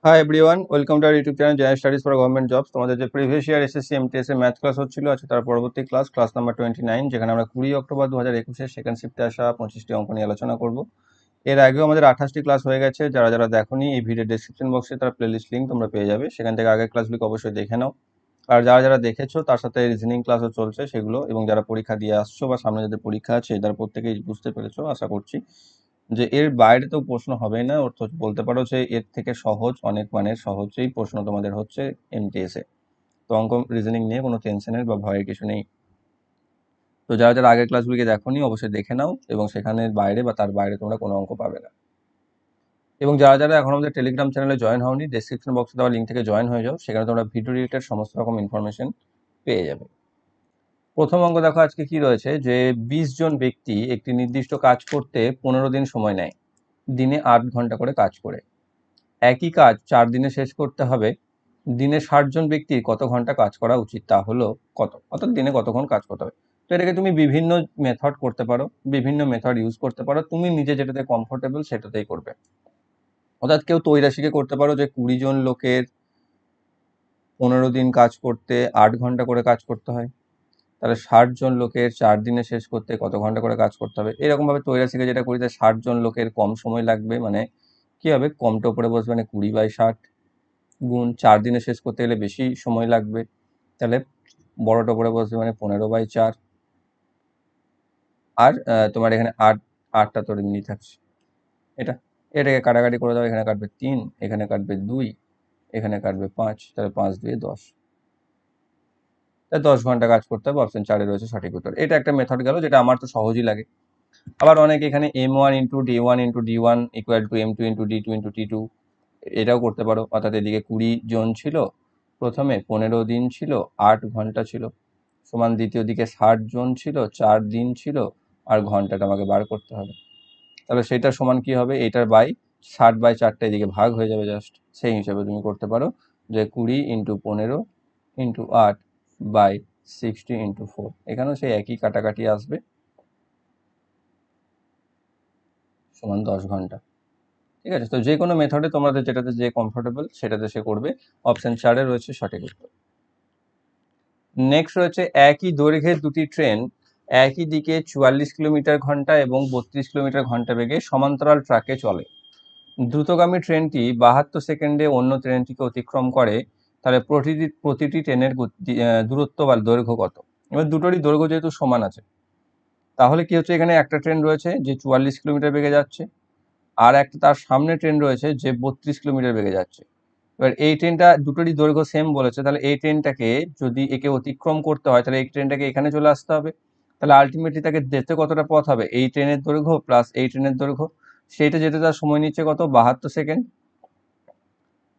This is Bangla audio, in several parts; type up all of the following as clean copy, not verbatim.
Hi everyone, welcome to our YouTube channel general studies for government jobs. তোমাদের যে প্রিভিয়াস ইয়ার এসএসসি এমটিএস এর ম্যাথ ক্লাস হচ্ছিল আছে তার পরবর্তী ক্লাস নাম্বার 29, যেখানে আমরা 20 অক্টোবর 2021 সেকেন্ড শিফটে আসা 25টি অঙ্ক নিয়ে আলোচনা করব। এর আগেও আমাদের 28টি ক্লাস হয়ে গেছে। যারা যারা দেখোনি, এই ভিডিও ডেসক্রিপশন বক্সে তার প্লেলিস্ট লিঙ্ক তোমরা পেয়ে যাবে, সেখান থেকে আগের ক্লাসগুলিকে অবশ্যই দেখে নাও। আর যারা যারা দেখেছো তার সাথে রিজনিং ক্লাসও চলছে সেগুলো, এবং যারা পরীক্ষা দিয়ে আসছো বা সামনে যাদের পরীক্ষা আছে তারা প্রত্যেকেই বুঝতে পেরেছো আশা করছি যে এর বাইরে তো প্রশ্ন হবেই না। অর্থাৎ বলতে পারো যে এর থেকে সহজ, অনেক মানের সহজেই প্রশ্ন তোমাদের হচ্ছে এমটিএস এ। তো অঙ্ক রিজনিং নিয়ে কোনো টেনশনের বা ভয়ের কিছু নেই। তো যারা যারা আগের ক্লাসগুলিকে দেখোনি অবশ্যই দেখে নাও, এবং সেখানের বাইরে বা তার বাইরে তোমরা কোনো অঙ্ক পাবে না। এবং যারা যারা এখন আমাদের টেলিগ্রাম চ্যানেলে জয়েন হওনি, ডেসক্রিপশন বক্সে দেওয়া লিঙ্ক থেকে জয়েন হয়ে যাও, সেখানে তোমরা ভিডিও রিলেটেড সমস্ত রকম ইনফরমেশন পেয়ে যাবে। প্রথম অঙ্ক দেখো আজকে কি রয়েছে, যে 20 জন ব্যক্তি একটি নির্দিষ্ট কাজ করতে 15 দিন সময় নেয়, দিনে 8 ঘন্টা করে কাজ করে। একই কাজ 4 দিনে শেষ করতে হবে, দিনে 60 জন ব্যক্তির কত ঘন্টা কাজ করা উচিত, তা হলো কত? অর্থাৎ দিনে কতক্ষণ কাজ করতে হবে। তো এটাকে তুমি বিভিন্ন মেথড করতে পারো, বিভিন্ন মেথড ইউজ করতে পারো, তুমি নিজে যেটাতে কমফোর্টেবল সেটাতেই করবে। অর্থাৎ কেউ তৈরাশিকে করতে পারো যে 20 জন লোকের 15 দিন কাজ করতে 8 ঘন্টা করে কাজ করতে হয়, তাহলে 60 জন লোকের 4 দিনে শেষ করতে কত ঘন্টা করে কাজ করতে হবে। এরকম ভাবে তৈরাশিকে যেটা করি, 60 জন লোকের কম সময় লাগবে, মানে কি হবে, কমটা উপরে বসবে, মানে 20/60 গুণ 4 দিনে শেষ করতে গেলে বেশি সময় লাগবে, তাহলে বড়টা উপরে বসবে, মানে 15/4। আর তোমার এখানে আটটা তো এমনি থাকছে। এটাকে কাটাকাটি করে দাও, এখানে কাটবে 3, এখানে কাটবে 2, এখানে কাটবে 5, তাহলে 5 2 10, তাই 10 ঘন্টা কাজ করতে হবে। অপশন 4 রয়েছে সঠিক উত্তর। এটা একটা মেথড গেল, যেটা আমার তো সহজই লাগে। আবার অনেকে এখানে m1 into d1 into d1 equal to m2 into d2 into t2, এটাও করতে পারো। অর্থাৎ এদিকে 20 জন ছিল, প্রথমে 15 দিন ছিল, 8 ঘন্টা ছিল, সমান দ্বিতীয় দিকে 60 জন ছিল, 4 দিন ছিল, আর ঘন্টাটা আমাকে বার করতে হবে। তাহলে সেটা সমান কি হবে, এটার বাই 60/4টা এদিকে ভাগ হয়ে যাবে জাস্ট। সেই হিসাবে তুমি করতে পারো যে 20 ইন্টু 15 ইন্টু 8 বাই 60 ইন্টু 4, এখানেও সেই একই কাটাকাটি আসবে, সমান 10 ঘন্টা। ঠিক আছে, তো যে কোনো মেথডে তোমাদের যেটাতে যে কমফোর্টেবল সেটাতে সে করবে। অপশন 4 রয়েছে সঠিক উত্তর। নেক্সট রয়েছে, একই দৈর্ঘ্যের দুটি ট্রেন একই দিকে 44 কিলোমিটার ঘন্টা এবং 32 কিলোমিটার ঘন্টা বেগে সমান্তরাল ট্র্যাকে চলে। দ্রুতগামী ট্রেনটি 72 সেকেন্ডে অন্য ট্রেনটিকে অতিক্রম করে, তাহলে প্রতিটি ট্রেনের দূরত্ব বা দৈর্ঘ্য কত? এবার দুটোরই দৈর্ঘ্য যেহেতু সমান আছে, তাহলে কি হচ্ছে, এখানে একটা ট্রেন রয়েছে যে 44 কিলোমিটার বেগে যাচ্ছে, আর একটা তার সামনে ট্রেন রয়েছে যে 32 কিলোমিটার বেগে যাচ্ছে। এবার এই ট্রেনটা দুটোরই দৈর্ঘ্য সেম বলেছে, তাহলে এই ট্রেনটাকে যদি একে অতিক্রম করতে হয়, তাহলে এই ট্রেনটাকে এখানে চলে আসতে হবে। তাহলে আলটিমেটলি তাকে যেতে কতটা পথ হবে, এই ট্রেনের দৈর্ঘ্য প্লাস এই ট্রেনের দৈর্ঘ্য, সেইটা যেতে তার সময় নিচ্ছে কত, 72 সেকেন্ড।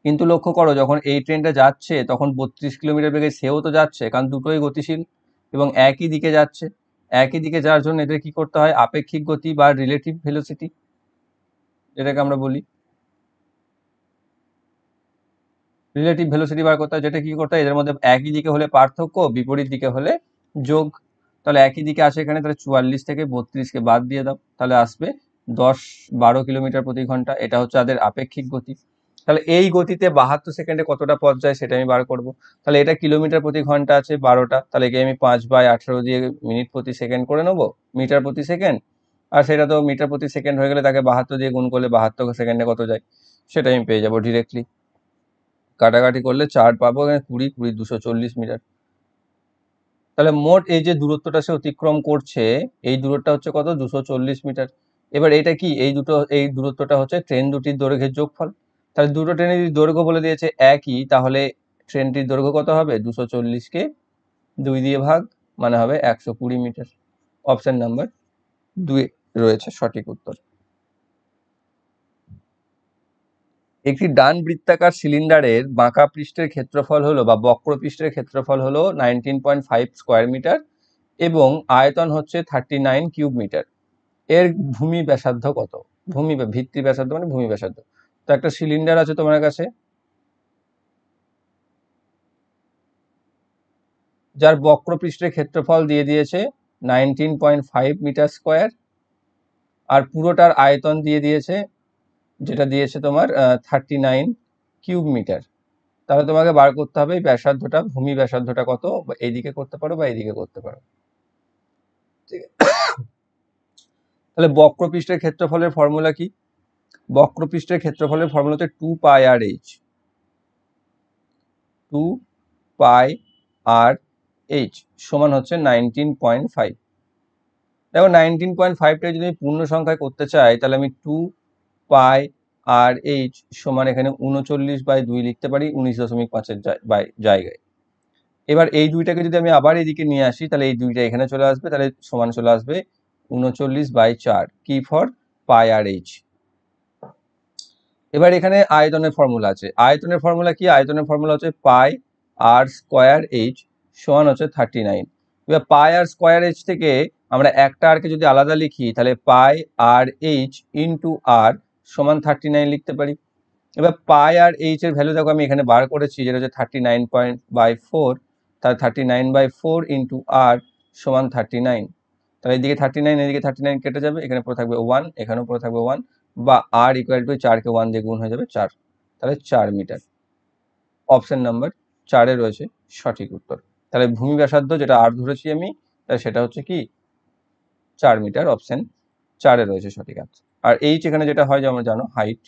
কিন্তু লক্ষ্য করো, যখন এই ট্রেনটা যাচ্ছে তখন 32 কিলোমিটার বেগে সেও তো যাচ্ছে, কারণ দুটোই গতিশীল এবং একই দিকে যাচ্ছে। একই দিকে যাওয়ার জন্য এদের কি করতে হয়, আপেক্ষিক গতি বা রিলেটিভ ভেলোসিটি, যেটাকে আমরা বলি রিলেটিভ ভেলোসিটি বার করতে হয়। যেটা কি করতে হয়, এদের মধ্যে একই দিকে হলে পার্থক্য, বিপরীত দিকে হলে যোগ। তাহলে একই দিকে আসে এখানে, তাহলে 44 থেকে 32কে বাদ দিয়ে দাও, তাহলে আসবে 10-12 কিলোমিটার প্রতি ঘন্টা। এটা হচ্ছে তাদের আপেক্ষিক গতি। তাহলে এই গতিতে 72 সেকেন্ডে কতটা পথ যায় সেটা আমি বার করব। তাহলে এটা কিলোমিটার প্রতি ঘন্টা আছে 12টা, তাহলে একে আমি 5/18 দিয়ে মিনিট প্রতি সেকেন্ড করে নেবো, মিটার প্রতি সেকেন্ড। আর সেটা তো মিটার প্রতি সেকেন্ড হয়ে গেলে তাকে 72 দিয়ে গুণ করলে 72 সেকেন্ডে কত যায় সেটা আমি পেয়ে যাবো ডিরেক্টলি। কাটাকাটি করলে 4 পাবো, এখানে 20 20 240 মিটার। তাহলে মোট এই যে দূরত্বটা সে অতিক্রম করছে, এই দূরত্বটা হচ্ছে কত, 240 মিটার। এবার এটা কি, এই দূরত্বটা হচ্ছে ট্রেন দুটির দৈর্ঘ্যের যোগফল। তাহলে দুটো ট্রেনের দৈর্ঘ্য বলে দিয়েছে একই, তাহলে ট্রেনটির দৈর্ঘ্য কত হবে, 240কে 2 দিয়ে ভাগ, মানে হবে 120 মিটার। অপশন নাম্বার 2 রয়েছে সঠিক উত্তর। একটি ডান বৃত্তাকার সিলিন্ডারের বাঁকা পৃষ্ঠের ক্ষেত্রফল হলো বা বক্র পৃষ্ঠের ক্ষেত্রফল হলো 19.5 স্কোয়ার মিটার এবং আয়তন হচ্ছে 39 কিউব মিটার। এর ভূমি ব্যাসার্ধ কত? ভূমি বা ভিত্তি ব্যাসার্ধ মানে ভূমি ব্যাসার্ধ। তো একটা সিলিন্ডার আছে তোমার কাছে, যার বক্র পৃষ্ঠের ক্ষেত্রফল দিয়ে দিয়েছে 19.5 মিটার স্কোয়ার, আর পুরোটার আয়তন দিয়ে দিয়েছে, যেটা দিয়েছে তোমার 39 কিউব মিটার। তাহলে তোমাকে বার করতে হবে এই ব্যাসার্ধটা, ভূমি ব্যাসার্ধটা কত, বা এইদিকে করতে পারো বা এইদিকে করতে পারো। ঠিক আছে, তাহলে বক্রপৃষ্ঠের ক্ষেত্রফলের ফর্মুলা কি? বক্রপৃষ্ঠের ক্ষেত্রফলের ফর্মুলা হচ্ছে 2πr/h। 2πr/h সমান হচ্ছে 19.5। দেখো 19.5টা যদি আমি পূর্ণ সংখ্যায় করতে চাই তাহলে আমি 2πr/h সমান এখানে 39/2 লিখতে পারি 19.5-এর জায়গায়। এবার এই দুইটাকে যদি আমি আবার এদিকে নিয়ে আসি তাহলে এই দুইটা এখানে চলে আসবে, তাহলে সমান চলে আসবে 39/4 কি ফর πr/h। এবার এখানে আয়তনের ফর্মুলা আছে। আয়তনের ফর্মুলা কি? আয়তনের ফর্মুলা হচ্ছে πr² সমান হচ্ছে 39। এবার πr² থেকে আমরা একটা আর কে যদি আলাদা লিখি তাহলে πr/h ইন্টু আর সমান 39 লিখতে পারি। এবার πr/h এর ভ্যালু দেখো আমি এখানে বার করেছি, যেটা হচ্ছে 39.4। তাহলে 39/4 ইন্টু আর সমান 39। তাহলে এদিকে 39 এদিকে 39 কেটে যাবে, এখানে পড়ে থাকবে 1, এখানেও পড়ে থাকবে 1, বা আর ইকুয়াল টু 4কে 1 দিয়ে গুণ হয়ে যাবে 4। তাহলে 4 মিটার। অপশন নাম্বার 4 এ রয়েছে সঠিক উত্তর। তাহলে ভূমি ব্যাসার্ধ যেটা আর ধরেছি আমি, তাহলে সেটা হচ্ছে কি 4 মিটার। অপশন 4 এ রয়েছে সঠিক আনসার। আর এইচ এখানে যেটা হয় যে আমরা জানো হাইট।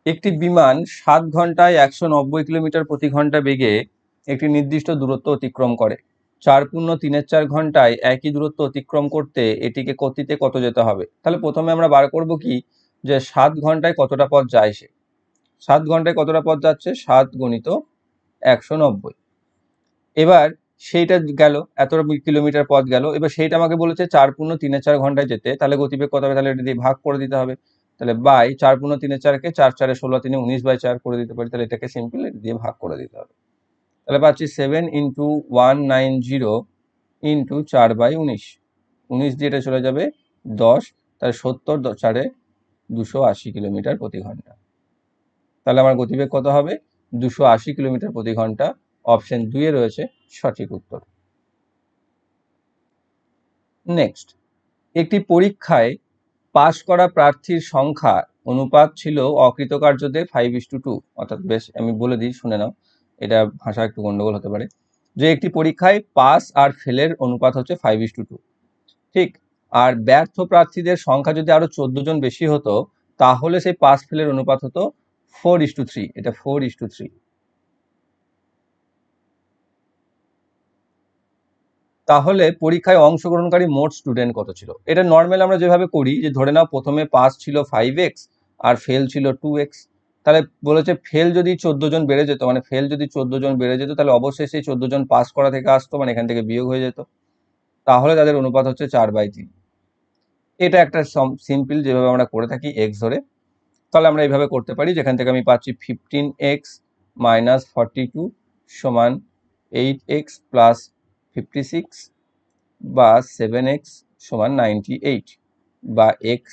একটি বিমান 7 ঘন্টায় 190 কিলোমিটার প্রতি ঘন্টা বেগে একটি নির্দিষ্ট দূরত্ব অতিক্রম করে। 4×3 ঘন্টায় একই দূরত্ব অতিক্রম করতে এটিকে গতিতে কত যেতে হবে? তাহলে প্রথমে আমরা বার করব কি যে 7 ঘন্টায় কতটা পথ যায় সে। 7 ঘন্টায় কতটা পথ যাচ্ছে? 7 গুণিত 190। এবার সেইটা গেল, এত কিলোমিটার পথ গেল। এবার সেইটা আমাকে বলেছে 4×3 ঘন্টায় যেতে, তাহলে গতিবেগ কত হবে? তাহলে এটা দিয়ে ভাগ করে দিতে হবে। তাহলে বাই 4×3 কে 4 4 16 3 19/4 করে দিতে পারি। তাহলে এটাকে সিম্পল এটা দিয়ে ভাগ করে দিতে হবে। তাহলে পাচ্ছি 7 × 190 ইন্টু 4/19। 19 দিয়ে এটা চলে যাবে 10, তাহলে 70 4 280 কিলোমিটার প্রতি ঘন্টা। তাহলে আমার গতিবেগ কত হবে? 280 কিলোমিটার প্রতি ঘন্টা। অপশন 2 এ রয়েছে সঠিক উত্তর। নেক্সট, একটি পরীক্ষায় পাশ করা প্রার্থীর সংখ্যা অনুপাত ছিল অকৃতকার্যদের 5:2। অর্থাৎ বেশ আমি বলে দিই, শুনে নাও, এটা ভাষা একটু গন্ডগোল হতে পারে। যে একটি পরীক্ষায় পাস আর ফেলের অনুপাত হচ্ছে 5:2, ঠিক। আর ব্যর্থ প্রার্থীদের সংখ্যা যদি আরো 14 জন বেশি হতো তাহলে সেই পাস ফেলের অনুপাত হতো 4:3। এটা 4:3। তাহলে পরীক্ষায় অংশগ্রহণকারী মোট স্টুডেন্ট কত ছিল? এটা নর্মাল আমরা যেভাবে করি, যে ধরে নাও প্রথমে পাস ছিল 5x আর ফেল ছিল 2x। তাহলে বলেছে ফেল যদি 14 জন বেড়ে যেত, মানে ফেল যদি 14 জন বেড়ে যেত তাহলে অবশ্যই সেই 14 জন পাস করা থেকে আসতো, মানে এখান থেকে বিয়োগ হয়ে যেত। তাহলে তাদের অনুপাত হচ্ছে 4/3। এটা একটা সিম্পল যেভাবে আমরা করে থাকি এক্স ধরে। তাহলে আমরা এইভাবে করতে পারি, যেখান থেকে আমি পাচ্ছি 15x মাইনাস 42 সমান 8x প্লাস 56, বা 7x সমান 98, বা x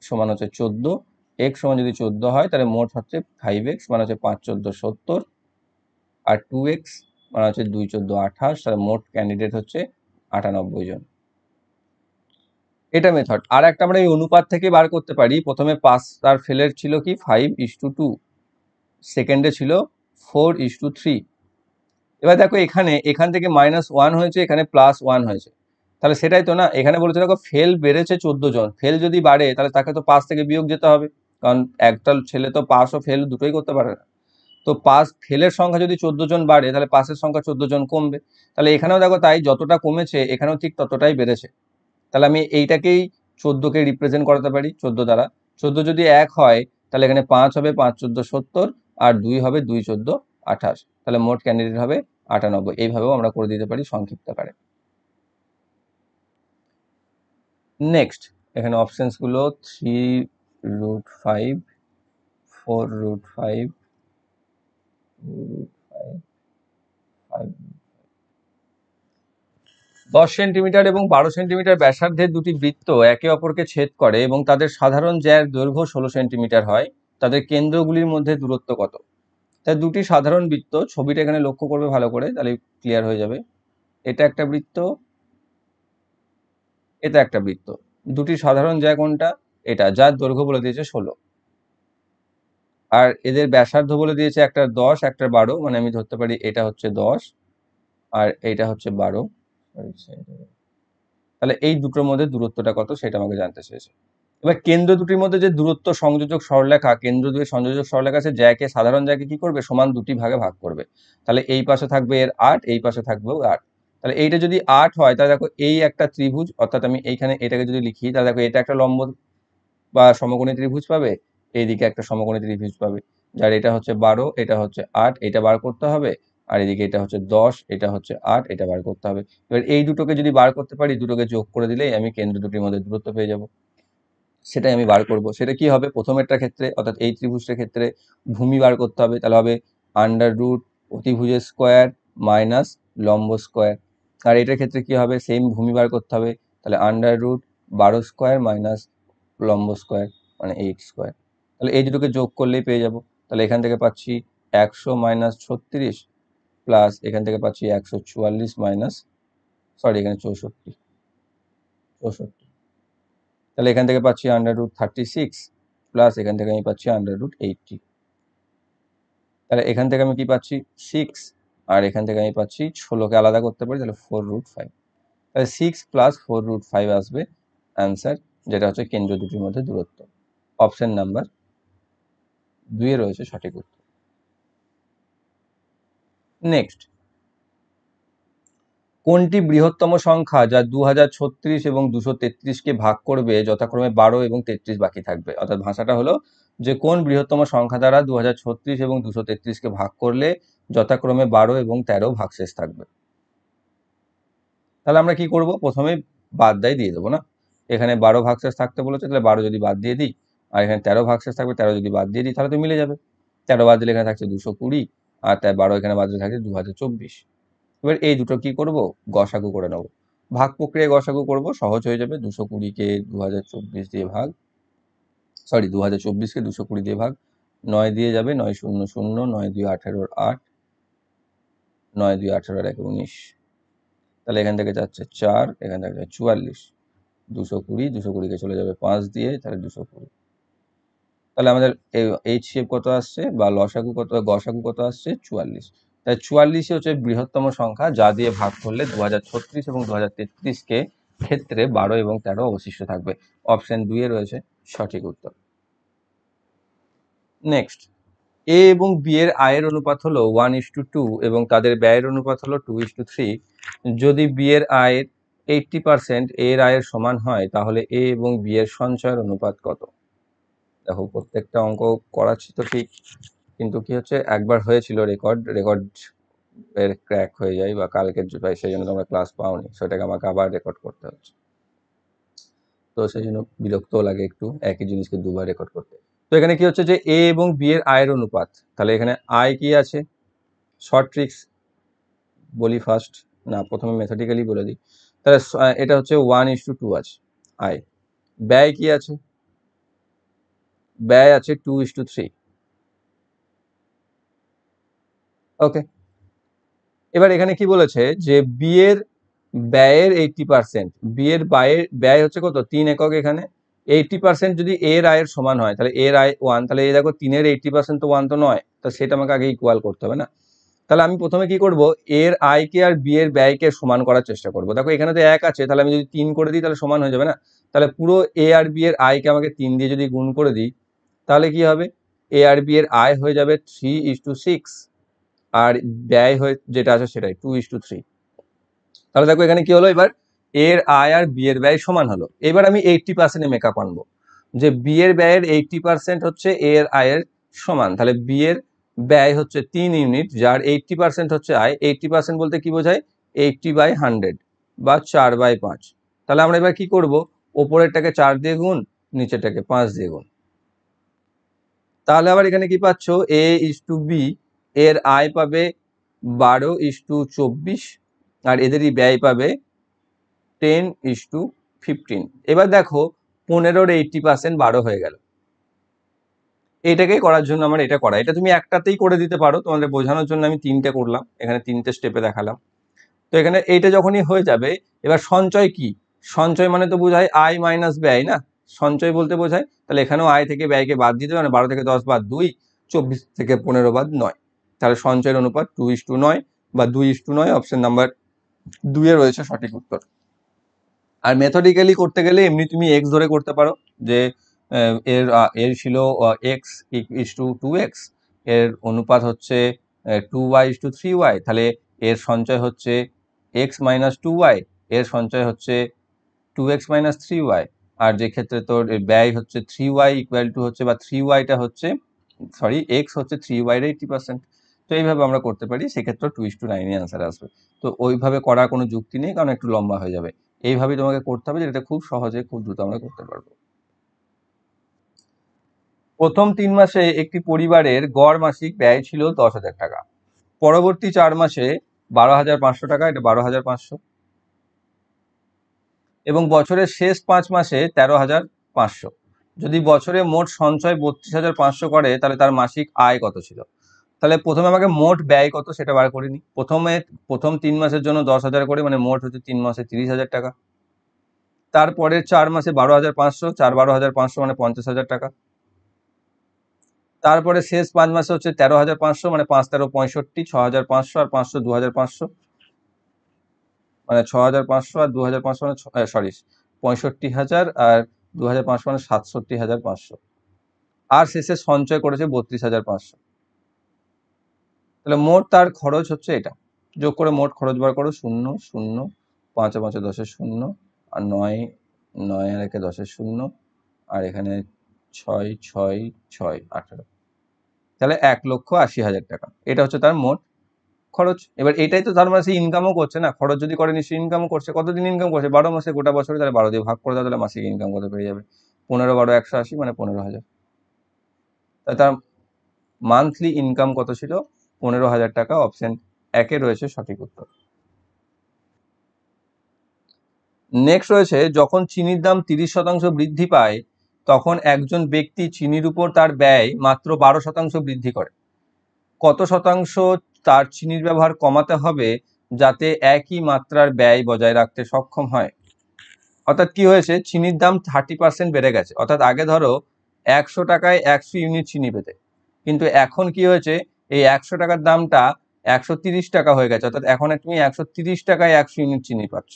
সমান হচ্ছে 14। x সমান যদি 14 হয় তাহলে মোট হচ্ছে 5x মানে হচ্ছে 5 14 70, আর 2x মানে হচ্ছে 2 14 28, তাহলে মোট ক্যান্ডিডেট হচ্ছে 98 জন। এটা মেথড। আর একটা আমরা এই অনুপাত থেকে বার করতে পারি। প্রথমে পাস আর ফেলের ছিল কি 5:2, সেকেন্ডে ছিল 4:3। এবার দেখো এখান থেকে -1 হয়েছে, এখানে +1 হয়েছে। তাহলে সেটাই তো না, এখানে বলেছে দেখো ফেল বেড়েছে 14 জন। ফেল যদি বাড়ে তাহলে তাকে তো পাস থেকে বিয়োগ যেতে হবে, কারণ একটা ছেলে তো পাস ও ফেল দুটোই করতে পারে না। তো পাস ফেলের সংখ্যা যদি 14 জন বাড়ে তাহলে পাসের সংখ্যা 14 জন কমবে। তাহলে এখানেও দেখো তাই, যতটা কমেছে এখানেও ঠিক ততটাই বেড়েছে। তাহলে আমি এইটাকেই 14কে রিপ্রেজেন্ট করাতে পারি 14 দ্বারা। 14 যদি 1 হয় তাহলে এখানে 5 হবে, 5 14 70, আর 2 হবে 2 14 28। তাহলে মোট ক্যান্ডিডেট হবে 98। এইভাবেও আমরা করে দিতে পারি সংক্ষিপ্ত আকারে। নেক্সট, এখানে অপশনস গুলো 3√5, 4√5, 2√5, 5। 10 সেন্টিমিটার এবং 12 সেন্টিমিটার ব্যাসার্ধের দুটি বৃত্ত একে অপরকে ছেদ করে এবং তাদের সাধারণ জ্যার দৈর্ঘ্য 16 সেন্টিমিটার হয়। তাদের কেন্দ্রগুলির মধ্যে দূরত্ব কত? তাই দুটি সাধারণ বৃত্ত, ছবিটা এখানে লক্ষ্য করবে ভালো করে, তাহলে ক্লিয়ার হয়ে যাবে। এটা একটা বৃত্ত, এটা একটা বৃত্ত। দুটি সাধারণ জ্যা কোনটা? এটা, যার দৈর্ঘ্য বলে দিয়েছে 16। আর এদের ব্যাসার্ধ বলে দিয়েছে একটা 10 একটা 12, মানে আমি ধরতে পারি এটা হচ্ছে 10 আর এইটা হচ্ছে 12। তাহলে এই দুটোর মধ্যে দূরত্বটা কত সেটা আমাকে জানতে চেয়েছে। এবার কেন্দ্র দুটির মধ্যে যে দূরত্ব সংযোজক সরলরেখা, কেন্দ্র দুই সংযোজক সরলরেখা আছে, জ্যাকে সাধারণ জ্যাকে কি করবে, সমান দুটি ভাগে ভাগ করবে। তাহলে এই পাশে থাকবে এর 8, এই পাশে থাকবেও 8। তাহলে এইটা যদি 8 হয় তাহলে দেখো এই একটা ত্রিভুজ, অর্থাৎ আমি এইখানে এটাকে যদি লিখি তাহলে দেখো এটা একটা লম্ব বা সমকোণী ত্রিভুজ পাবে, এইদিকে একটা সমকোণী ত্রিভুজ পাবে, যার এটা হচ্ছে 12, এটা হচ্ছে 8, এটা বার করতে হবে। আর এদিকে এটা হচ্ছে 10, এটা হচ্ছে 8, এটা বার করতে হবে। এবার এই দুটোকে যদি বার করতে পারি, দুটোকে যোগ করে দিলেই আমি কেন্দ্র দুটির মধ্যে দূরত্ব পেয়ে যাব। সেটাই আমি বার করব। সেটা কি হবে, প্রথমেরটার ক্ষেত্রে অর্থাৎ এই ত্রিভুজটার ক্ষেত্রে ভূমি বার করতে হবে, তাহলে হবে √ অতিভুজের স্কোয়ার মাইনাস লম্ব স্কোয়ার। আর এটার ক্ষেত্রে কি হবে, সেম ভূমি বার করতে হবে, তাহলে √ 12 স্কোয়ার মাইনাস লম্ব স্কোয়ার মানে 8 স্কোয়ার। তাহলে এই দুটোকে যোগ করলেই পেয়ে যাব। তাহলে এখান থেকে পাচ্ছি 100 মাইনাস 36 প্লাস এখান থেকে পাচ্ছি 144 মাইনাস, সরি এখানে 64। তাহলে এখান থেকে পাচ্ছি √36 প্লাস এখান থেকে আমি পাচ্ছি √80। তাহলে এখান থেকে আমি কি পাচ্ছি 6, আর এখান থেকে আমি পাচ্ছি 16কে আলাদা করতে পারি, তাহলে 4√5। তাহলে 6 প্লাস 4√5 আসবে অ্যান্সার, যেটা হচ্ছে কেন্দ্র দুটির মধ্যে দূরত্ব। অপশন নাম্বার 2 রয়েছে সঠিক উত্তর। নেক্সট, কোনটি বৃহত্তম সংখ্যা যা 2036 এবং 233কে ভাগ করবে, যথাক্রমে 12 এবং 33 বাকি থাকবে? অর্থাৎ ভাষাটা হলো যে কোন বৃহত্তম সংখ্যা দ্বারা 2036 এবং 233কে ভাগ করলে যথাক্রমে 12 এবং 13 ভাগশেষ থাকবে? তাহলে আমরা কি করব, প্রথমে বাদ দিয়ে দেবো না, এখানে 12 ভাগশেষ থাকতে বলেছে, তাহলে 12 যদি বাদ দিয়ে দিই, আর এখানে 13 ভাগশেষ থাকবে, 13 যদি বাদ দিয়ে দিই তাহলে তো মিলে যাবে। 13 বাদ দিলে এখানে থাকছে 220, আর তাই 12 এখানে বাদ দিলে থাকছে 2024। এবার এই দুটো কি করব, গসাগু করে নেব। ভাগ প্রক্রিয়ায় গসাগু করব, সহজ হয়ে যাবে। 220কে 2024 দিয়ে ভাগ, সরি 2024কে 220 দিয়ে ভাগ, 9 দিয়ে যাবে, 9 0 0, 9 2 18 8, 9 2 18 1 19। তাহলে এখান থেকে যাচ্ছে 4, এখান থেকে যাচ্ছে 44, 220, 220কে চলে যাবে 5 দিয়ে, তাহলে 220। তাহলে আমাদের HCF কত আসছে, বা লসাগু কত, গসাগু কত আসছে, 44। তাই 44 হচ্ছে বৃহত্তম সংখ্যা যা দিয়ে ভাগ করলে 2036 এবং 2033কে ক্ষেত্রে 12 এবং 13 অবশিষ্ট থাকবে। অপশন 2 রয়েছে সঠিক উত্তর। নেক্সট, এ এবং বি এর আয়ের অনুপাত হলো 1:2 এবং তাদের ব্যয়ের অনুপাত হলো 2:3। যদি বি এর আয়ের 80% এর আয়ের সমান হয়, তাহলে এ এবং বি এর সঞ্চয়ের অনুপাত কত? দেখো প্রত্যেকটা অঙ্ক করাচ্ছি তো ঠিক, কিন্তু কি হচ্ছে, একবার হয়েছিল রেকর্ড এর ক্র্যাক হয়ে যায়, বা কালকের সেই জন্য তোমরা ক্লাস পাওনি, সেটাকে আমাকে আবার রেকর্ড করতে হচ্ছে। তো সেই জন্য বিরক্তও লাগে একটু একই জিনিসকে দুবার রেকর্ড করতে। তো এখানে কি হচ্ছে যে এ এবং বি এর আয়ের অনুপাত, তাহলে এখানে আয় কি আছে, শর্ট ট্রিক্স বলি ফার্স্ট, না প্রথমে মেথডিক্যালি বলে দিই। তাহলে এটা হচ্ছে 1:2 আছে আয়। ব্যয় কি আছে, ব্যয় আছে 2:3। ওকে, এবার এখানে কি বলেছে যে বি এর ব্যয়ের 80%, বি এর ব্যয় হচ্ছে কত, 3 একক। এখানে 80% যদি এর আয়ের সমান হয়, তাহলে এর আয় 1, তাহলে এই দেখো 3-এর 80% তো 1 তো নয়, তো সেটা আমাকে আগে ইকুয়াল করতে হবে না। তাহলে আমি প্রথমে কি করব, এর আয়কে আর বি এর ব্যয়কে সমান করার চেষ্টা করব। দেখো এখানে তো 1 আছে, তাহলে আমি যদি 3 করে দিই তাহলে সমান হয়ে যাবে না। তাহলে পুরো এ আর বি এর আয়কে আমাকে 3 দিয়ে যদি গুণ করে দিই, তাহলে কি হবে, এ আর বি এর আয় হয়ে যাবে 3:6, আর ব্যয় হয়ে যেটা আছে সেটাই 2:3। তাহলে দেখো এখানে কি হলো, এবার এর আয় আর বি এর ব্যয় সমান হলো। এবার আমি 80% মেকআপ আনবো, যে বি এর ব্যয়ের 80% হচ্ছে এর আয়ের সমান। তাহলে বি এর ব্যয় হচ্ছে 3 ইউনিট, যার 80% হচ্ছে আয়। 80% বলতে কি বোঝায়, 80/100 বা 4/5। তাহলে আমরা এবার কি করব, ওপরেরটাকে 4 দিয়ে গুণ, নিচেরটাকে 5 দিয়ে গুণ। তাহলে আবার এখানে কি পাচ্ছ, A/B এর আয় পাবে 12:24, আর এদেরই ব্যয় পাবে 10:15। এবার দেখো 15-র 80% 12 হয়ে গেল। এটাকে করার জন্য আমার এটা করা, এটা তুমি একটাতেই করে দিতে পারো, তোমাদের বোঝানোর জন্য আমি 3টে করলাম, এখানে 3টে স্টেপে দেখালাম। তো এখানে এইটা যখনই হয়ে যাবে, এবার সঞ্চয় কি, সঞ্চয় মানে তো বোঝায় আয় মাইনাস ব্যয় না, সঞ্চয় বলতে বোঝায়। তাহলে এখানেও আয় থেকে ব্যয়কে বাদ দিতে হবে, মানে 12 থেকে 10 বাদ 2, 24 থেকে 15 বাদ 9, তাহলে সঞ্চয়ের অনুপাত 2:9 বা 2:9, অপশন নাম্বার 2 এ রয়েছে সঠিক উত্তর। আর মেথডিক্যালি করতে গেলে এমনি তুমি এক্স ধরে করতে পারো, যে এর ছিল এক্স ইজ টু 2x, এর অনুপাত হচ্ছে 2y ইজ টু 3y, তাহলে এর সঞ্চয় হচ্ছে x মাইনাস 2y, এর সঞ্চয় হচ্ছে 2x মাইনাস 3y, আর যে ক্ষেত্রে তোর ব্যয় হচ্ছে 3y ইকুয়াল টু হচ্ছে, বা 3yটা হচ্ছে, সরি, x হচ্ছে 3y এর 80%। তো এইভাবে আমরা করতে পারি, সেক্ষেত্রে 2:9 আনসার আসবে। তো ওইভাবে করার কোনো যুক্তি নেই, কারণ একটু লম্বা হয়ে যাবে। এইভাবেই তোমাকে করতে হবে, যেটা খুব সহজে খুব দ্রুত আমরা করতে পারবো। প্রথম 3 মাসে একটি পরিবারের গড় মাসিক ব্যয় ছিল 10,000 টাকা, পরবর্তী 4 মাসে 12,500 টাকা, এটা 12,500, এবং বছরের শেষ 5 মাসে 13,500। যদি বছরে মোট সঞ্চয় 32,500 করে, তাহলে তার মাসিক আয় কত ছিল? তাহলে প্রথমে আমাকে মোট ব্যয় কত সেটা বার করে নিই। প্রথম 3 মাসের জন্য 10,000 করে, মানে মোট হচ্ছে 3 মাসে 30,000 টাকা। তারপরের 4 মাসে 12,500, 12,500 মানে 50,000 টাকা। তারপরে শেষ 5 মাসে হচ্ছে 13,500, মানে 5 13 65, 6,500 আর 500 2,500, মানে 6,500 আর 2,500 মানে সরি 65,000 আর 2,500 মানে 67,500, আর শেষে সঞ্চয় করেছে 32,500। তাহলে মোট তার খরচ হচ্ছে এটা, যোগ করে মোট খরচ বার করো। 0 0 5 5 10 0, আর 9 9 আর 1 10 0, আর এখানে 6 6 6 18, তাহলে 1,80,000 টাকা। এটা হচ্ছে তার মোট খরচ। এবার এটাই তো তার মানে সে ইনকামও করছে না, খরচ যদি করে নিশ্চয়ই ইনকামও করছে। কতদিন ইনকাম করছে? 12 মাসে, গোটা বছরে, তাহলে 12 দিয়ে ভাগ করে দাও, তাহলে মাসিক ইনকাম কত পেয়ে যাবে? 15 12 180, মানে 15,000। তাই তার মান্থলি ইনকাম কত ছিল? 15,000 টাকা। অপশন 1 এ রয়েছে সঠিক উত্তর। নেক্সট রয়েছে, যখন চিনির দাম 30% বৃদ্ধি পায়, তখন একজন ব্যক্তি চিনির উপর তার ব্যয় মাত্র 12% বৃদ্ধি করে। কত শতাংশ তার চিনির ব্যবহার কমাতে হবে যাতে একই মাত্রার ব্যয় বজায় রাখতে সক্ষম হয়? অর্থাৎ কি হয়েছে, চিনির দাম 30% বেড়ে গেছে। অর্থাৎ আগে ধরো 100 টাকায় 100 ইউনিট চিনি পেতে, কিন্তু এখন কি হয়েছে, এই 100 টাকার দামটা 130 টাকা হয়ে গেছে। অর্থাৎ এখন তুমি 130 টাকায় 100 ইউনিট চিনি পাচ্ছ,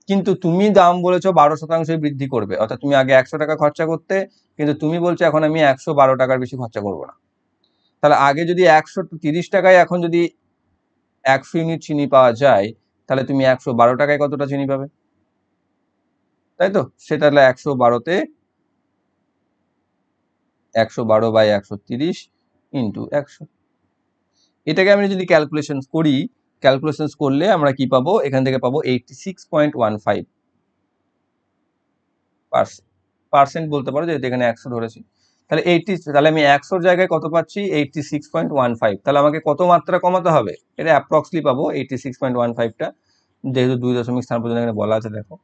কিন্তু তুমি দাম বলেছো 12% বৃদ্ধি করবে। অর্থাৎ তুমি আগে 100 টাকা খরচা করতে, কিন্তু তুমি বলছো এখন আমি 112 টাকার বেশি খরচা করবো না। তাহলে আগে যদি 130 টাকায় এখন যদি 100 ইউনিট চিনি পাওয়া যায়, তাহলে তুমি 112 টাকায় কতটা চিনি পাবে? তাই তো, সেটা হলো 112তে 112 বাই 130 ইন্টু 100। এটাকে আমি যদি ক্যালকুলেশন করি, ক্যালকুলেশন করলে আমরা কি পাবো? এখান থেকে পাবো 86.15% বলতে পারো, যেহেতু এখানে 100 ধরেছি। তাহলে তাহলে আমি 100-র জায়গায় কত পাচ্ছি? 86.15। তাহলে আমাকে কত মাত্রা কমাতে হবে? এটা অ্যাপ্রক্সলি পাবো 86.15টা, যেহেতু 2 দশমিক স্থান পর্যন্ত এখানে বলা আছে। দেখো,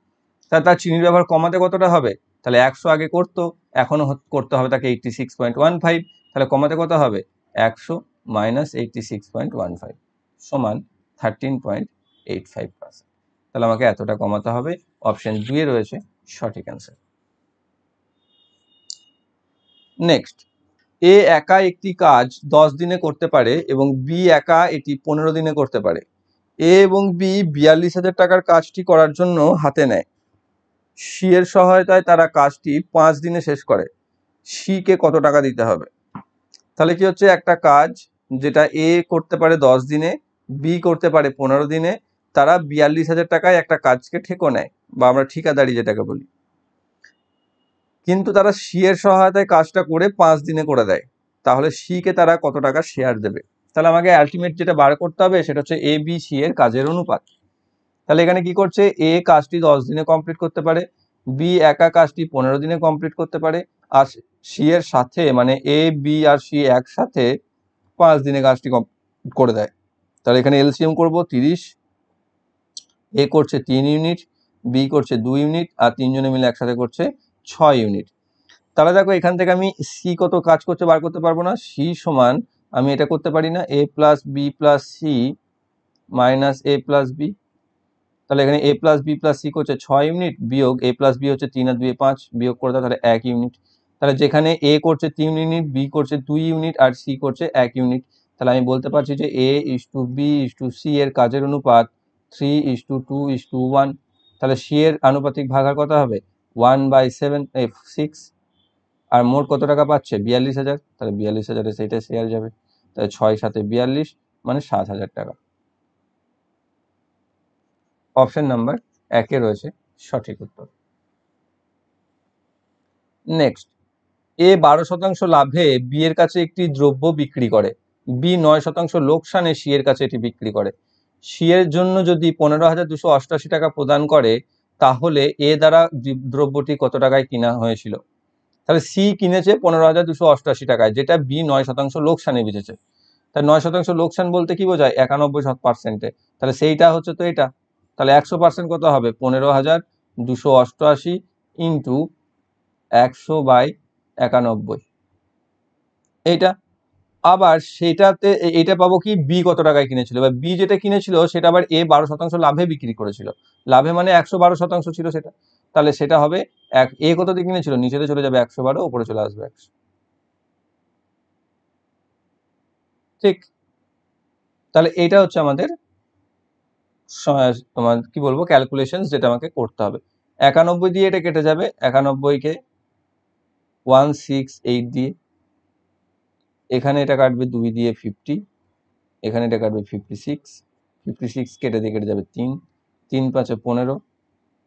তাহলে তার চিনির ব্যবহার কমাতে কতটা হবে? তাহলে 100 আগে করতো, এখনো করতে হবে তাকে 86.15। তাহলে কমাতে কত হবে? 100 মাইনাস 86.15 সমান 13.85%। তাহলে আমাকে এতটা কমাতে হবে। অপশন 2 এ রয়েছে সঠিক অ্যান্সার। নেক্সট, এ একা একটি কাজ 10 দিনে করতে পারে এবং বি একা এটি 15 দিনে করতে পারে। এ এবং বি 42,000 টাকার কাজটি করার জন্য হাতে নেয়। সি এর সহায়তায় তারা কাজটি 5 দিনে শেষ করে। সি কে কত টাকা দিতে হবে? তাহলে কি হচ্ছে, একটা কাজ যেটা এ করতে পারে 10 দিনে, বি করতে পারে 15 দিনে, তারা 42,000 টাকায় একটা কাজকে ঠেকো নেয়, বা আমরা ঠিকাদারি যেটাকে বলি। কিন্তু তারা সি এর সহায়তায় কাজটা করে 5 দিনে করে দেয়, তাহলে সি কে তারা কত টাকা শেয়ার দেবে? তাহলে আমাকে আলটিমেট যেটা বার করতে হবে সেটা হচ্ছে এ বি সি এর কাজের অনুপাত। তাহলে এখানে কি করছে, এ কাজটি 10 দিনে কমপ্লিট করতে পারে, বি একা কাজটি 15 দিনে কমপ্লিট করতে পারে, আর সি এর সাথে, মানে এ বি আর সি একসাথে 5 দিনে কাজটি করে দেয়। তাহলে এখানে এলসিএম করবো 30, এ করছে 3 ইউনিট, বি করছে 2 ইউনিট, আর তিনজনে মিলে একসাথে করছে 6 ইউনিট। তাহলে দেখো, এখান থেকে আমি সি কত কাজ করছে বার করতে পারবো না। সি সমান, আমি এটা করতে পারি না, A plus B plus C minus A plus B. তাহলে এখানে A plus B plus C করছে 6 ইউনিট, বিয়োগ এ প্লাস বি হচ্ছে 3 আর 2 5, বিয়োগ করে দাও, তাহলে 1 ইউনিট। তাহলে যেখানে এ করছে 3 ইউনিট, বি করছে 2 ইউনিট আর সি করছে 1 ইউনিট, তাহলে আমি বলতে পারছি যে A is to B is to C এর কাজের অনুপাত 3:2:1। তাহলে সি এর আনুপাতিক ভাগার কত হবে 1/6। আর মোট কত টাকা পাচ্ছে 42,000, তাহলে 42,000-এ সেইটা শেয়ার যাবে, তাহলে 6×7=42 মানে 7,000 টাকা। অপশন নাম্বার 1 রয়েছে সঠিক উত্তর। নেক্সট, এ 12% লাভে বি এর কাছে একটি দ্রব্য বিক্রি করে, বি 9% লোকসানে সি এর কাছে এটি বিক্রি করে। সি এর জন্য যদি 15,288 টাকা প্রদান করে, তাহলে এ দ্বারা দ্রব্যটি কত টাকায় কিনা হয়েছিল? তাহলে সি কিনেছে 15,288 টাকায়, যেটা বি 9% লোকসানে বেচেছে। তাহলে 9% লোকসান বলতে কি বোঝায় 91%। তাহলে সেইটা হচ্ছে তো এটা, তাহলে 100% কত হবে 15,288 ইন্টু 100/91, এইটা। আবার সেটাতে এটা পাবো কি বি কত টাকায় কিনেছিল, বা বি যেটা কিনেছিল সেটা আবার এ 12% লাভে বিক্রি করেছিল, লাভে মানে 112% ছিল সেটা, তাহলে সেটা হবে এ কত দিয়ে কিনেছিল, নিচেতে চলে যাবে 112, উপরে চলে আসবে 100। ঠিক, তাহলে এটা হচ্ছে আমাদের তোমার কি বলবো ক্যালকুলেশন, যেটা আমাকে করতে হবে। 91 দিয়ে এটা কেটে যাবে, 91কে 168 দিয়ে, এখানে এটা কাটবে 2 দিয়ে 50, এখানে এটা কাটবে 56, 56 কেটে দিয়ে কেটে যাবে 3, 3×5 15,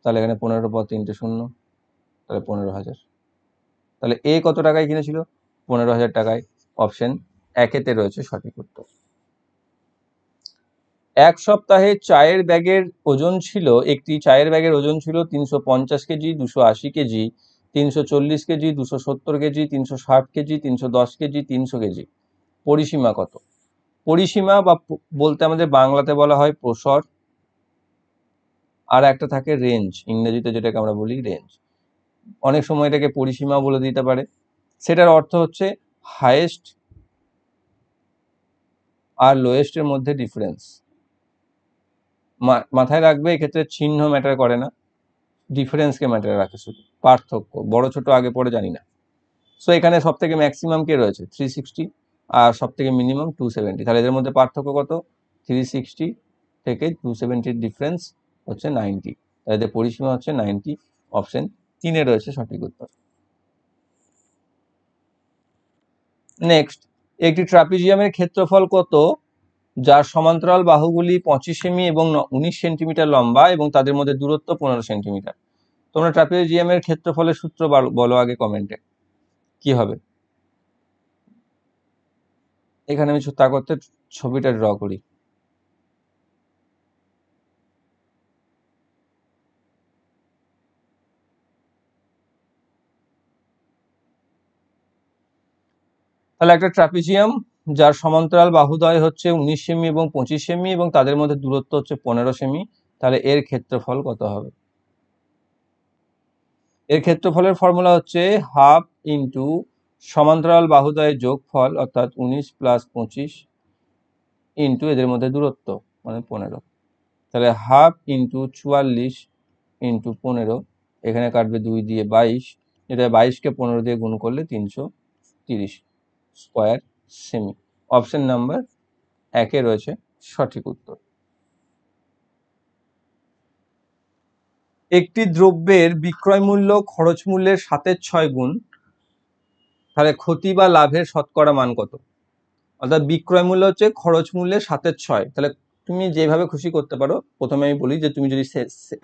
তাহলে এখানে 15 পর 3টে 0, তাহলে 15,000। তাহলে এ কত টাকায় কিনেছিল 15,000 টাকায়। অপশন 1-তে রয়েছে সঠিক উত্তর। এক সপ্তাহে চায়ের ব্যাগের ওজন ছিল, একটি চায়ের ব্যাগের ওজন ছিল 350 KG, 280 KG, 340 KG, 270 KG, 360 KG, 310 KG, 300 KG. পরিসীমা কত? পরিসীমা বা বলতে আমাদের বাংলাতে বলা হয় প্রসর, আর একটা থাকে রেঞ্জ, ইংরেজিতে যেটাকে আমরা বলি রেঞ্জ। অনেক সময় এটাকে পরিসীমা বলে দিতে পারে। সেটার অর্থ হচ্ছে হাইয়েস্ট আর লোয়েস্টের মধ্যে ডিফারেন্স। মাথায় রাখবে এক্ষেত্রে চিহ্ন ম্যাটার করে না, ডিফারেন্সকে ম্যাটার রাখে, শুধু পার্থক্য, বড় ছোট আগে পরে জানি না। সো এখানে সব থেকে ম্যাক্সিমাম কে রয়েছে 360 আর সব থেকে মিনিমাম 270, তাহলে এদের মধ্যে পার্থক্য কত 360 থেকে 270 ডিফারেন্স হচ্ছে 90, তাহলে এদের পরিসীমা হচ্ছে 90। অপশন 3 রয়েছে সঠিক উত্তর। নেক্সট, একটি ট্রাপিজিয়ামের ক্ষেত্রফল কত যার সমান্তরাল বাহুগুলি 25 সেমি এবং 19 সেন্টিমিটার লম্বা এবং তাদের মধ্যে দূরত্ব 15 সেন্টিমিটার? তোমরা ট্রাপিজিয়ামের ক্ষেত্রফলের সূত্র বলো আগে কমেন্টে কি হবে। এখানে আমি তা করতে ছবিটা ড্র করি। তাহলে একটা ট্রাপিজিয়াম যার সমান্তরাল বাহুদ্বয় হচ্ছে 19 সেমি এবং 25 সেমি এবং তাদের মধ্যে দূরত্ব হচ্ছে 15 সেমি, তাহলে এর ক্ষেত্রফল কত হবে? এর ক্ষেত্রফলের ফর্মুলা হচ্ছে হাফ ইন্টু সমান্তরাল বাহুদ্বয়ের যোগফল অর্থাৎ 19 + 25 ইন্টু এদের মধ্যে দূরত্ব মানে 15, তাহলে হাফ ইন্টু 44 ইন্টু 15, এখানে কাটবে 2 দিয়ে 22, যেটা 22কে 15 দিয়ে গুণ করলে 330 স্কোয়ার সেমি। অপশন নাম্বার 1 রয়েছে সঠিক উত্তর। একটি দ্রব্যের বিক্রয় মূল্য খরচ মূল্যের 7/6 গুণ, তাহলে ক্ষতি বা লাভের শতকরা মান কত? অর্থাৎ বিক্রয় মূল্য হচ্ছে খরচ মূল্যের 7/6, তাহলে তুমি যেভাবে খুশি করতে পারো। প্রথমে আমি বলি যে তুমি যদি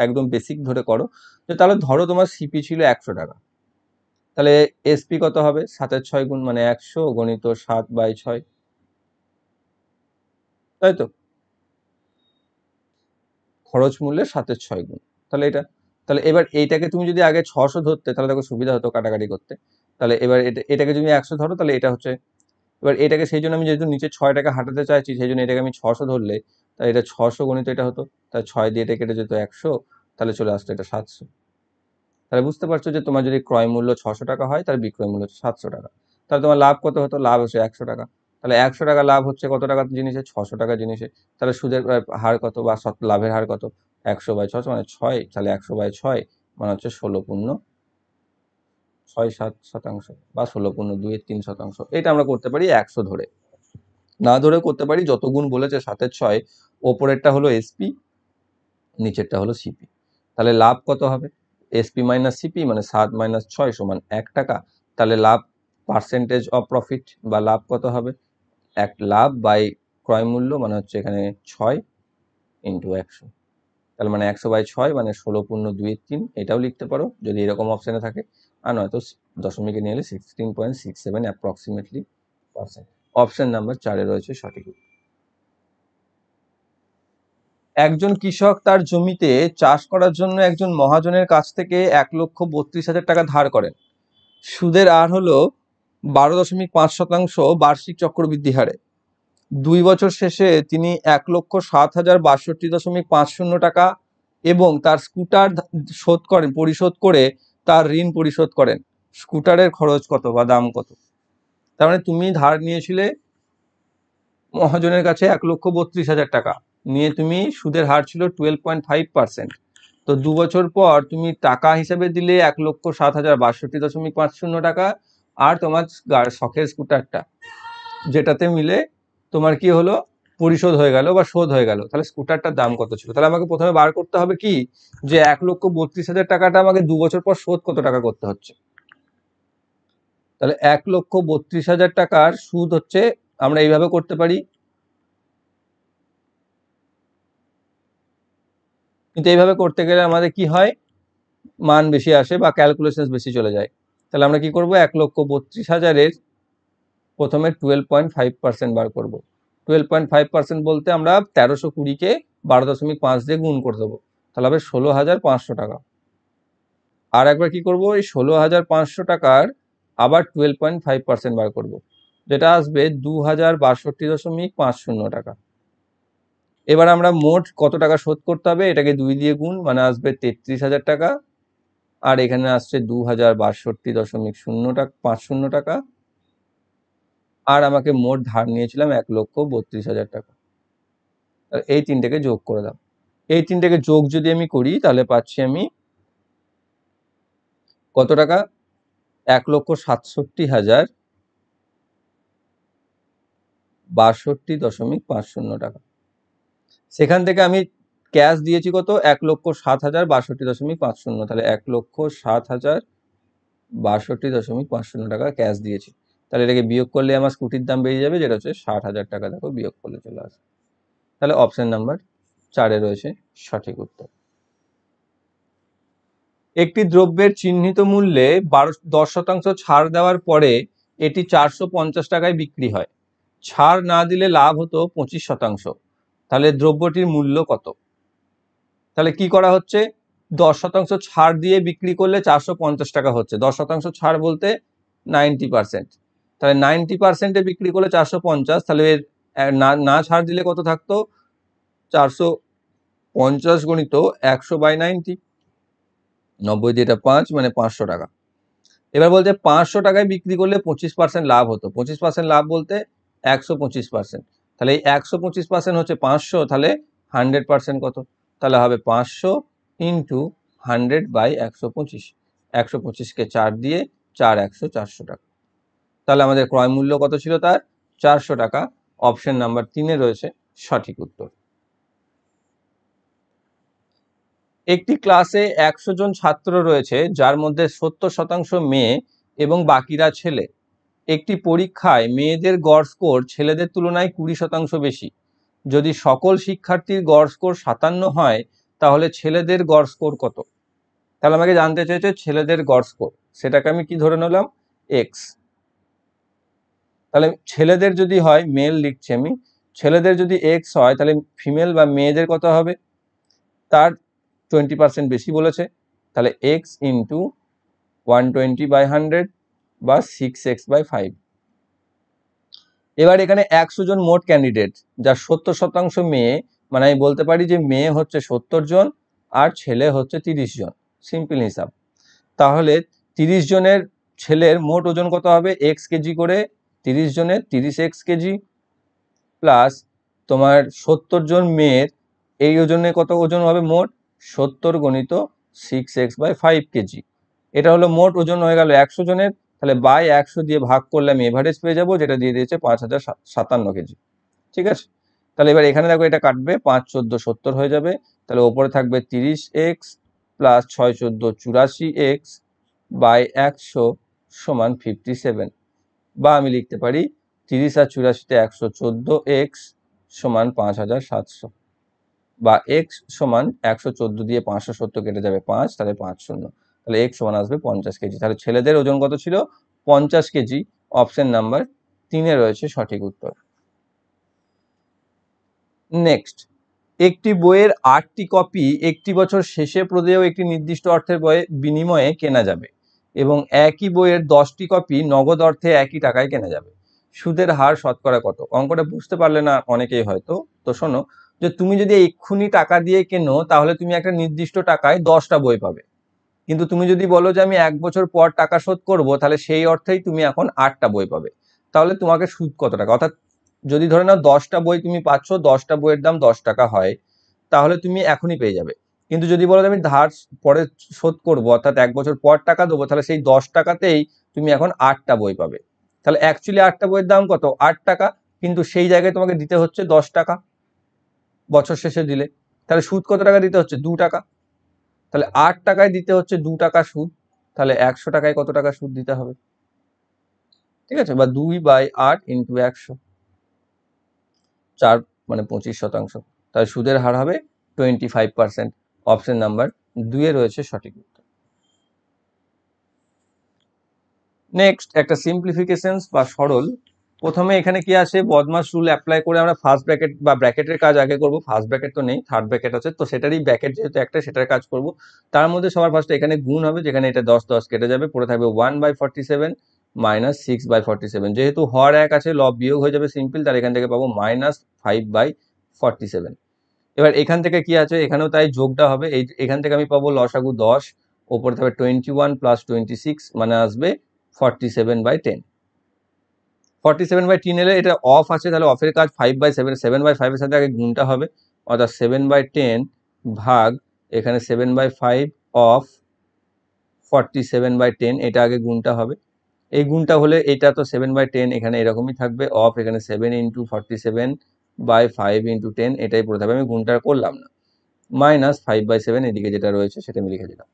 একদম বেসিক ধরে করো, তাহলে ধরো তোমার সিপি ছিল 100 টাকা, তাহলে এসপি কত হবে 7/6 গুণ মানে 100 গণিত 7/6, তাই তো, খরচ মূল্যের 7/6 গুণ, তাহলে এটা। তাহলে এবার এইটাকে তুমি যদি আগে 600 ধরতে তাহলে দেখো সুবিধা হতো কাটাকাটি করতে। তাহলে এবার এটাকে যদি 100 ধরো তাহলে এটা হচ্ছে, এবার এটাকে সেই জন্য আমি যেহেতু নিচে 6 টাকা হাঁটাতে চাইছি সেই জন্য এটাকে আমি 600 ধরলে, তাহলে এটা 600 গণিত এটা হতো, তাহলে 6 দিয়ে এটা কেটে যেত 100, তাহলে চলে আসতো এটা 700। তাহলে বুঝতে পারছো যে তোমার যদি ক্রয় মূল্য 600 টাকা হয় তাহলে বিক্রয় মূল্য 700 টাকা, তাহলে তোমার লাভ কত হতো, লাভ হচ্ছে 100 টাকা। তাহলে 100 টাকা লাভ হচ্ছে কত টাকা জিনিসে 600 টাকা জিনিসে, তাহলে সুদের হার কত বা লাভের হার কত 100/600 মানে 6, তাহলে 100/6 মানে হচ্ছে 16 পূর্ণ 6.7% বা 16.23%। এটা আমরা করতে পারি 100 ধরে, না ধরে করতে পারি যত গুণ বলেছে 7 এর 6, ওপরেরটা হলো এসপি, নিচেরটা হলো সিপি। তাহলে লাভ কত হবে? এসপি মাইনাস সিপি মানে 7 মাইনাস 6 সমান 1 টাকা। তাহলে লাভ পার্সেন্টেজ অফ প্রফিট বা লাভ কত হবে? লাভ বাই ক্রয় মূল্য মানে হচ্ছে এখানে 6 ইন্টু 100। তাহলে মানে 100/6 মানে 16.23, এটাও লিখতে পারো যদি এরকম অপশানে থাকে, আর নয়তো দশমিকে নিয়ে এলে 16.67 অ্যাপ্রক্সিমেটলি পার্সেন্ট। অপশন নাম্বার 4-এ রয়েছে সঠিক উত্তর। একজন কৃষক তার জমিতে চাষ করার জন্য একজন মহাজনের কাছ থেকে 1,32,000 টাকা ধার করেন। সুদের হার হলো 12.5% বার্ষিক চক্রবৃদ্ধি হারে। 2 বছর শেষে তিনি 1,07,062.50 টাকা এবং তার স্কুটার পরিশোধ করে তার ঋণ পরিশোধ করেন। স্কুটারের খরচ কত বা দাম কত? তার মানে তুমি ধার নিয়েছিলে মহাজনের কাছে 1,32,000 টাকা, নিয়ে তুমি সুদের হার ছিল 12.5%। তো 2 বছর পর তুমি টাকা হিসেবে দিলে 1,07,062.50 টাকা, আর তোমার শখের স্কুটারটা যেটাতে মিলে তোমার কি হলো, পরিশোধ হয়ে গেল বা শোধ হয়ে গেল। তাহলে স্কুটারটার দাম কত ছিল? তাহলে আমাকে প্রথমে বার করতে হবে কি, যে 1,32,000 টাকাটা আমাকে 2 বছর পর শোধ কত টাকা করতে হচ্ছে। তাহলে 1,32,000 টাকার সুদ হচ্ছে, আমরা এইভাবে করতে পারি, কিন্তু এইভাবে করতে গেলে আমাদের কি হয়, মান বেশি আসে বা ক্যালকুলেশন বেশি চলে যায়। তাহলে আমরা কি করব, 1,32,000-এর প্রথমে 12.5% বার করব। 12.5% বলতে আমরা 1320-কে 12.5 দিয়ে গুণ করে দেবো, তাহলে হবে 16,500 টাকা। আর একবার কি করব, এই 16,500 টাকার আবার 12.5% বার করব, যেটা আসবে 2,062.50 টাকা। এবার আমরা মোট কত টাকা শোধ করতে হবে, এটাকে 2 দিয়ে গুণ, মানে আসবে 33,000 টাকা, আর এখানে আসছে 2,062.50 টাকা, আর আমাকে মোট ধার নিয়েছিলাম 1,32,000 টাকা। এই তিনটাকে যোগ করে দাও। এই তিনটাকে যোগ যদি আমি করি তাহলে পাচ্ছি আমি কত টাকা, 1,67,062.50 টাকা। সেখান থেকে আমি ক্যাশ দিয়েছি কত, 1,07,062.50। তাহলে 1,07,062.50 টাকা ক্যাশ দিয়েছি। তাহলে এটাকে বিয়োগ করলে আমার স্কুটির দাম বেরিয়ে যাবে, যেটা হচ্ছে 60,000 টাকা। দেখো বিয়োগ করলে চলে আসবে। তাহলে অপশন নাম্বার 4-এ রয়েছে সঠিক উত্তর। একটি দ্রব্যের চিহ্নিত মূল্যে 10% ছাড় দেওয়ার পরে এটি 450 টাকায় বিক্রি হয়। ছাড় না দিলে লাভ হতো 25%। তাহলে দ্রব্যটির মূল্য কত? তাহলে কি করা হচ্ছে, 10% ছাড় দিয়ে বিক্রি করলে 450 টাকা হচ্ছে। 10% ছাড় বলতে 90%। তাহলে 90%-এ বিক্রি করলে 450, তাহলে না ছাড় দিলে কত থাকতো, 450 গুণিত 100/90, 90 দিয়ে এটা 5 মানে 500 টাকা। এবার বলতে 500 টাকায় বিক্রি করলে 25% লাভ হতো। 25% লাভ বলতে 125%। তাহলে এই 125% হচ্ছে 500, তাহলে 100% কত? তাহলে হবে 500 ইন্টু 100/125। 125-কে 4 দিয়ে 4 100, 400 টাকা। তাহলে আমাদের ক্রয় মূল্য কত ছিল তার, 400 টাকা। অপশন নাম্বার 3-এ রয়েছে সঠিক উত্তর। একটি ক্লাসে 100 জন ছাত্র রয়েছে, যার মধ্যে 70% মেয়ে এবং বাকিরা ছেলে। একটি পরীক্ষায় মেয়েদের গড় স্কোর ছেলেদের তুলনায় 20% বেশি। যদি সকল শিক্ষার্থীর গড় স্কোর 57 হয়, তাহলে ছেলেদের গড় স্কোর কত? তাহলে আমাকে জানতে চেয়েছে ছেলেদের গড় স্কোর, সেটাকে আমি কি ধরে নিলাম, এক্স। তাহলে ছেলেদের যদি হয়, মেল লিখছি আমি, ছেলেদের যদি এক্স হয়, তাহলে ফিমেল বা মেয়েদের কত হবে, তার 20% বেশি বলেছে। তাহলে এক্স ইন্টু 120/100 বা 6x/5। এবার এখানে 100 জন মোট ক্যান্ডিডেট, যার 70% মেয়ে, মানে আমি বলতে পারি যে মেয়ে হচ্ছে 70 জন আর ছেলে হচ্ছে 30 জন। সিম্পল হিসাব। তাহলে 30 জনের ছেলের মোট ওজন কত হবে, এক্স কেজি করে, 30 জনের 30x কেজি, প্লাস তোমার 70 জন মেয়ের এই ওজনে কত ওজন হবে মোট, 70 গুণিত 6x/5 কেজি। এটা হলো মোট ওজন হয়ে গেল 100 জনের, তাহলে বাই 100 দিয়ে ভাগ করলে আমি এভারেজ পেয়ে যাবো, যেটা দিয়ে দিয়েছে 5057 কেজি। ঠিক আছে, তাহলে এবার এখানে দেখো এটা কাটবে, 5 14 70 হয়ে যাবে, তাহলে ওপরে থাকবে 30x প্লাস 6 14 84x বাই 100 সমান 57, বা আমি লিখতে পারি 30 আর 84-তে 114x সমান 5700, বা x সমান 114 দিয়ে 570 কেটে যাবে 5, তাহলে 5 শূন্য, তাহলে x সমান আসবে 50 কেজি। তাহলে ছেলেদের ওজন কত ছিল? 50 কেজি। অপশন নাম্বার 3-এ রয়েছে সঠিক উত্তর। নেক্সট, একটি বইয়ের 8টি কপি একটি বছর শেষে প্রদেয় একটি নির্দিষ্ট অর্থের বিনিময়ে কেনা যাবে এবং একই বইয়ের 10টি কপি নগদ অর্থে একই টাকায় কেনা যাবে। সুদের হার শতকরা কত? অঙ্কটা বুঝতে পারলে না অনেকেই হয়তো। তো শোনো, যে তুমি যদি এক্ষুনি টাকা দিয়ে কেনো তাহলে তুমি একটা নির্দিষ্ট টাকায় 10টা বই পাবে, কিন্তু তুমি যদি বলো যে আমি 1 বছর পর টাকা শোধ করব, তাহলে সেই অর্থেই তুমি এখন 8টা বই পাবে। তাহলে তোমাকে সুদ কত টাকা, অর্থাৎ যদি ধরে নাও 10টা বই তুমি পাচ্ছ, 10টা বইয়ের দাম 10 টাকা হয়, তাহলে তুমি এখনই পেয়ে যাবে। কিন্তু যদি বলো যে আমি ধার পরে শোধ করবো, অর্থাৎ 1 বছর পর টাকা দেবো, তাহলে সেই 10 টাকাতেই তুমি এখন 8টা বই পাবে। তাহলে অ্যাকচুয়ালি 8টা বইয়ের দাম কত? 8 টাকা, কিন্তু সেই জায়গায় তোমাকে দিতে হচ্ছে 10 টাকা বছর শেষে দিলে। তাহলে সুদ কত টাকা দিতে হচ্ছে? 2 টাকা। তাহলে 8 টাকায় দিতে হচ্ছে 2 টাকা সুদ, তাহলে 100 টাকায় কত টাকা সুদ দিতে হবে? ঠিক আছে, বা 2/8 ইন্টু 100, 4 মানে 25%। তাহলে সুদের হার হবে 25%। অপশন নাম্বার 2-এ রয়েছে সঠিক উত্তর। নেক্সট, একটা সিম্পলিফিকেশনস বা সরল। প্রথমে এখানে কি আছে? বদমাস রুল অ্যাপ্লাই করে আমরা ফার্স্ট ব্র্যাকেট বা ব্র্যাকেটের কাজ আগে করব। ফার্স্ট ব্র্যাকেট তো নেই, থার্ড ব্র্যাকেট আছে, তো সেটারই ব্র্যাকেট যেহেতু একটা, সেটার কাজ করব। তার মধ্যে সবার ফার্স্টে এখানে গুণ হবে, যেখানে এটা 10 10 কেটে যাবে, পড়ে থাকবে 1/47 মাইনাস 6/47। যেহেতু হর এক আছে, লব বিয়োগ হয়ে যাবে সিম্পল, তার এখান থেকে পাবো মাইনাস 5/47। এবার এখান থেকে কি আছে? এখানেও তাই যোগটা হবে, এখান থেকে আমি পাবো লসাগু 10, ওপরে থাকবে 21 প্লাস 26 মানে আসবে 47/10। 47/10 এলে এটা অফ আছে, তাহলে অফের কাজ 5/7, 7/5 এর সাথে আগে গুণটা হবে, অর্থাৎ 7/10 ভাগ এখানে 7/5 অফ 47/10, এটা আগে গুণটা হবে। এই গুণটা হলে এটা তো 7/10 এখানে এরকমই থাকবে, অফ এখানে 7 ইন্টু 47/5 ইন্টু 10, এটাই পড়ে থাকবে, আমি গুণটা করলাম না। মাইনাস 5/7 এদিকে যেটা রয়েছে সেটা আমি লিখে দিলাম।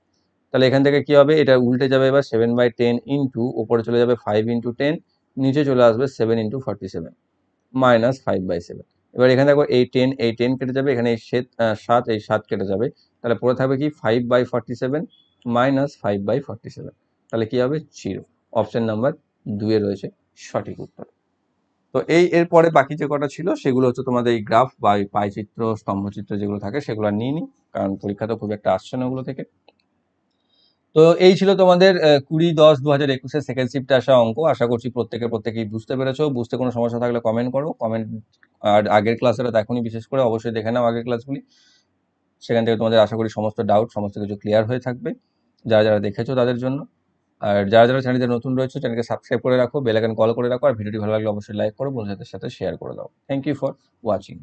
তাহলে এখান থেকে কি হবে? এটা উল্টে যাবে, এবার 7/10 ইন্টু ওপরে চলে যাবে 5 ইন্টু 10, নিচে চলে আসবে 7 ইন্টু 47 মাইনাস 5/7। এবার এখানে দেখো এই 10 কেটে যাবে, এখানে এই 7 এই 7 কেটে যাবে, তাহলে পরে থাকবে কি 5/47 মাইনাস 5/47, তাহলে কি হবে? 0। অপশন নাম্বার 2-এ রয়েছে সঠিক উত্তর। তো এরপরে বাকি যে কটা ছিল সেগুলো হচ্ছে তোমাদের এই গ্রাফ বা এই পাই চিত্র, স্তম্ভচিত্র যেগুলো থাকে সেগুলো আর নিয়ে নি, কারণ পরীক্ষা তো খুব একটা আসছে না ওগুলো থেকে। তো এই ছিল তোমাদের 20-10-2021 সেকেন্ড শিফটে আসা অঙ্ক। আশা করছি প্রত্যেকেই বুঝতে পেরেছো। বুঝতে কোনো সমস্যা থাকলে কমেন্ট করো, আর আগের ক্লাসেরা দেখোনি বিশেষ করে, অবশ্যই দেখে নাও আগের ক্লাসগুলি। সেখান থেকে তোমাদের আশা করি সমস্ত ডাউট সমস্ত কিছু ক্লিয়ার হয়ে থাকবে, যারা যারা দেখেছো তাদের জন্য। আর যারা যারা চ্যানেলে নতুন রয়েছে, চ্যানেলকে সাবস্ক্রাইব করে রাখো, বেল আইকন কল করে রাখো, আর ভিডিওটি ভালো লাগলে অবশ্যই লাইক করো, বন্ধুদের সাথে শেয়ার করে দাও। Thank you for watching.